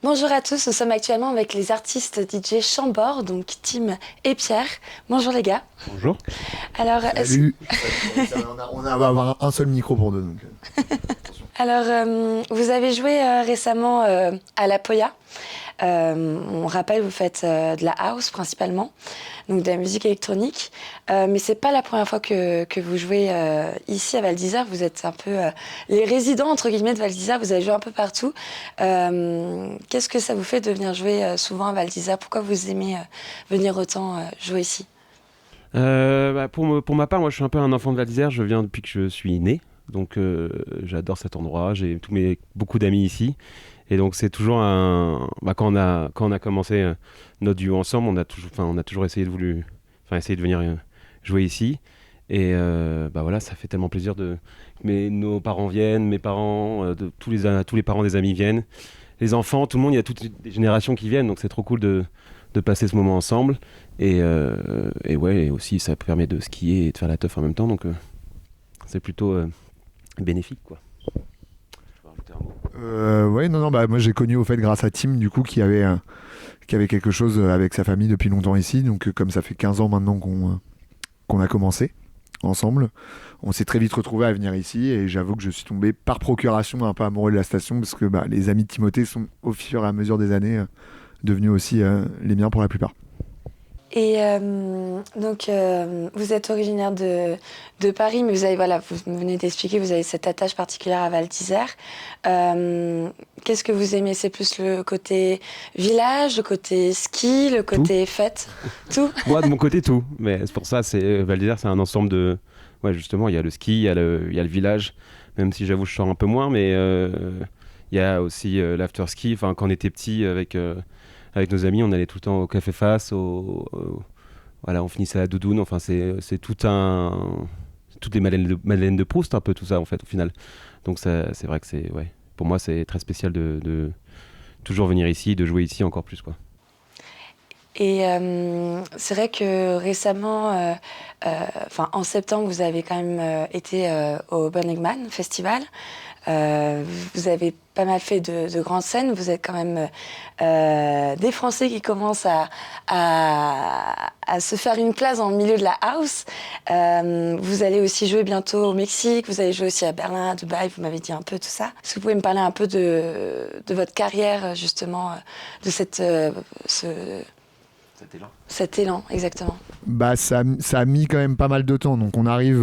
Bonjour à tous, nous sommes actuellement avec les artistes DJ Chambord, donc Tim et Pierre. Bonjour les gars. Bonjour. Alors, Salut. On va avoir un seul micro pour deux. Donc. vous avez joué récemment à la Poya. On rappelle, vous faites de la house principalement, donc de la musique électronique. Mais c'est pas la première fois que vous jouez ici à Val d'Isère. Vous êtes un peu les résidents entre guillemets de Val d'Isère. Vous avez joué un peu partout. Qu'est-ce que ça vous fait de venir jouer souvent à Val d'Isère? Pourquoi vous aimez venir autant jouer ici? Pour ma part, moi je suis un peu un enfant de Val d'Isère. Je viens depuis que je suis né. Donc j'adore cet endroit. J'ai beaucoup d'amis ici. Et donc c'est toujours quand on a commencé notre duo ensemble, on a toujours essayé de venir jouer ici. Et voilà, ça fait tellement plaisir nos parents viennent, mes parents, tous les parents des amis viennent, les enfants, tout le monde, il y a toutes les générations qui viennent, donc c'est trop cool de passer ce moment ensemble. Et ouais, et aussi ça permet de skier et de faire la teuf en même temps, donc c'est plutôt bénéfique, quoi. Ouais, non, bah moi j'ai connu au fait grâce à Tim du coup qui avait quelque chose avec sa famille depuis longtemps ici. Donc comme ça fait 15 ans maintenant qu'on a commencé ensemble, on s'est très vite retrouvés à venir ici et j'avoue que je suis tombé par procuration un peu amoureux de la station parce que les amis de Timothée sont au fur et à mesure des années devenus aussi les miens pour la plupart. Et vous êtes originaire de Paris, mais vous venez d'expliquer, vous avez cette attache particulière à Val d'Isère. Qu'est-ce que vous aimez? C'est plus le côté village, le côté ski, le côté fête, tout? Moi, de mon côté, tout. Mais c'est pour ça, Val d'Isère, c'est un ensemble de... Ouais, justement, il y a le ski, il y a le village, même si j'avoue, je sors un peu moins, mais il y a aussi l'after-ski. Enfin, quand on était petit, avec nos amis, on allait tout le temps au Café Face, voilà, on finissait à la doudoune. Enfin, c'est toutes les Madeleines de Proust, un peu tout ça, en fait, au final. Donc, c'est vrai que ouais. Pour moi, c'est très spécial de toujours venir ici, de jouer ici encore plus, quoi. Et c'est vrai que récemment, en septembre, vous avez quand même été au Burning Man Festival. Vous avez pas mal fait de grandes scènes. Vous êtes quand même des Français qui commencent à se faire une place dans le milieu de la house. Vous allez aussi jouer bientôt au Mexique. Vous allez jouer aussi à Berlin, à Dubaï. Vous m'avez dit un peu tout ça. Est-ce que vous pouvez me parler un peu de votre carrière, justement, de cet élan, exactement. Bah ça a mis quand même pas mal de temps. Donc on arrive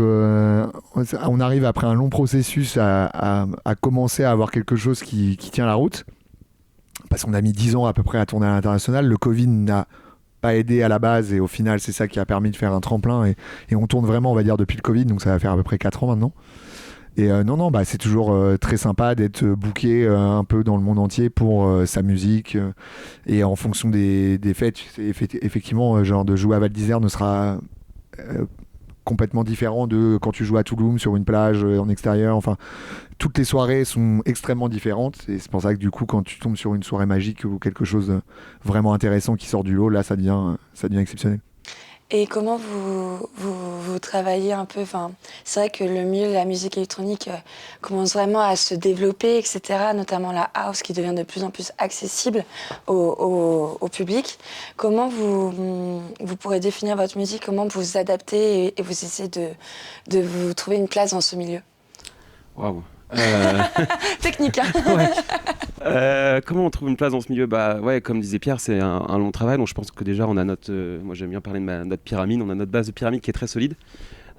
après un long processus à commencer à avoir quelque chose qui tient la route. Parce qu'on a mis 10 ans à peu près à tourner à l'international. Le Covid n'a pas aidé à la base et au final c'est ça qui a permis de faire un tremplin et on tourne vraiment on va dire depuis le Covid, donc ça va faire à peu près 4 ans maintenant. Et non, c'est toujours très sympa d'être booké un peu dans le monde entier pour sa musique. Et en fonction des fêtes, effectivement, genre de jouer à Val d'Isère ne sera complètement différent de quand tu joues à Toulouse sur une plage en extérieur. Enfin, toutes les soirées sont extrêmement différentes. Et c'est pour ça que du coup, quand tu tombes sur une soirée magique ou quelque chose de vraiment intéressant qui sort du lot, là, ça devient exceptionnel. Et comment vous travaillez un peu, c'est vrai que le milieu de la musique électronique commence vraiment à se développer, etc., notamment la house qui devient de plus en plus accessible au public. Comment vous pourrez définir votre musique, comment vous adaptez et vous essayez de vous trouver une place dans ce milieu? Waouh. Technique, hein. Ouais. Comment on trouve une place dans ce milieu? Bah ouais, comme disait Pierre, c'est un long travail. Donc je pense que déjà on a moi j'aime bien parler de notre pyramide. On a notre base de pyramide qui est très solide.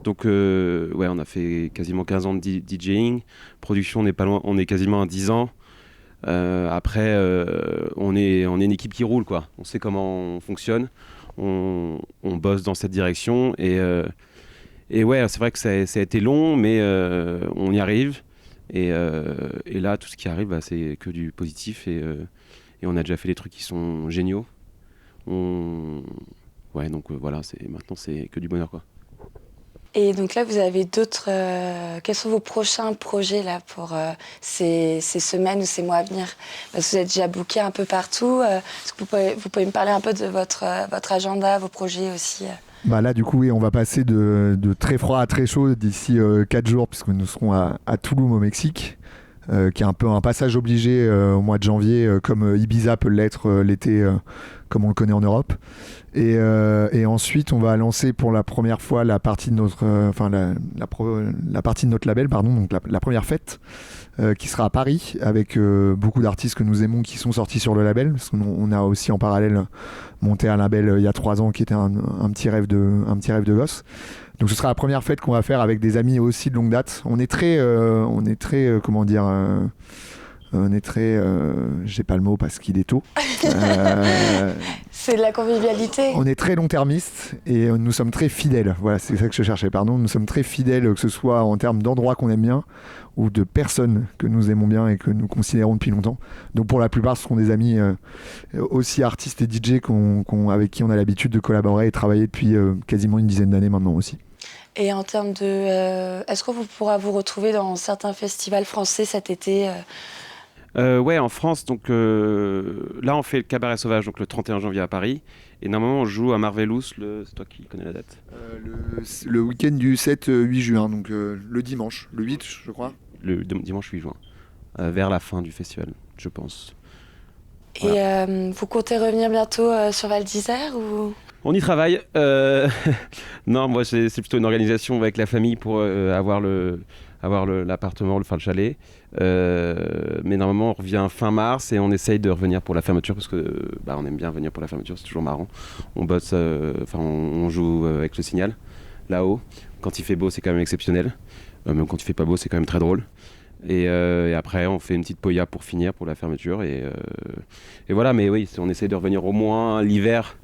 Donc ouais, on a fait quasiment 15 ans de DJing. Production, on est pas loin, on est quasiment à 10 ans. Après, on est une équipe qui roule, quoi. On sait comment on fonctionne. On bosse dans cette direction. Et ouais, c'est vrai que ça a été long, mais on y arrive. Et là, tout ce qui arrive, c'est que du positif. Et on a déjà fait des trucs qui sont géniaux. Ouais, donc voilà, maintenant, c'est que du bonheur, quoi. Et donc là, vous avez d'autres... quels sont vos prochains projets là, pour ces semaines ou ces mois à venir? Parce que vous êtes déjà booké un peu partout. Est-ce que vous pouvez me parler un peu de votre agenda, vos projets aussi? Bah là, du coup, oui, on va passer de très froid à très chaud d'ici 4 jours, puisque nous serons à Tulum, au Mexique. qui est un peu un passage obligé au mois de janvier, comme Ibiza peut l'être l'été, comme on le connaît en Europe. Et ensuite, on va lancer pour la première fois la partie de notre, la partie de notre label, pardon, donc la première fête, qui sera à Paris, avec beaucoup d'artistes que nous aimons qui sont sortis sur le label. Parce qu'on a aussi en parallèle monté un label il y a 3 ans qui était un petit rêve de gosse. Donc ce sera la première fête qu'on va faire avec des amis aussi de longue date. On est très comment dire, on est très, j'ai pas le mot parce qu'il est tôt. C'est de la convivialité. On est très long-termiste et nous sommes très fidèles. Voilà, c'est ça que je cherchais, pardon. Nous sommes très fidèles, que ce soit en termes d'endroits qu'on aime bien ou de personnes que nous aimons bien et que nous considérons depuis longtemps. Donc pour la plupart, ce seront des amis aussi artistes et DJ avec qui on a l'habitude de collaborer et travailler depuis quasiment une dizaine d'années maintenant aussi. Et en termes de... est-ce qu'on pourra vous retrouver dans certains festivals français cet été Ouais, en France, donc là on fait le Cabaret Sauvage donc le 31 janvier à Paris, et normalement on joue à Marvelous, c'est toi qui connais la date. Le week-end du 7-8 juin, donc le dimanche, le 8 je crois. Le dimanche 8 juin, vers la fin du festival, je pense. Voilà. Et vous comptez revenir bientôt sur Val d'Isère ou... On y travaille. Non, moi c'est plutôt une organisation avec la famille pour avoir l'appartement, le chalet. Mais normalement on revient fin mars et on essaye de revenir pour la fermeture parce que on aime bien venir pour la fermeture, c'est toujours marrant. On bosse, on joue avec le Signal là-haut. Quand il fait beau c'est quand même exceptionnel. Même quand il fait pas beau c'est quand même très drôle. Et après on fait une petite poya pour finir pour la fermeture et voilà. Mais oui, on essaye de revenir au moins l'hiver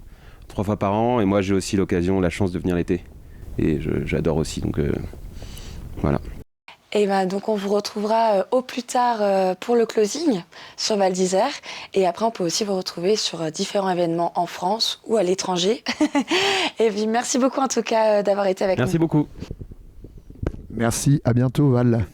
3 fois par an, et moi j'ai aussi la chance de venir l'été et j'adore aussi, donc voilà. Et donc on vous retrouvera au plus tard pour le closing sur Val d'Isère, et après on peut aussi vous retrouver sur différents événements en France ou à l'étranger. Et puis merci beaucoup en tout cas d'avoir été avec nous. Merci beaucoup. Merci, à bientôt Val.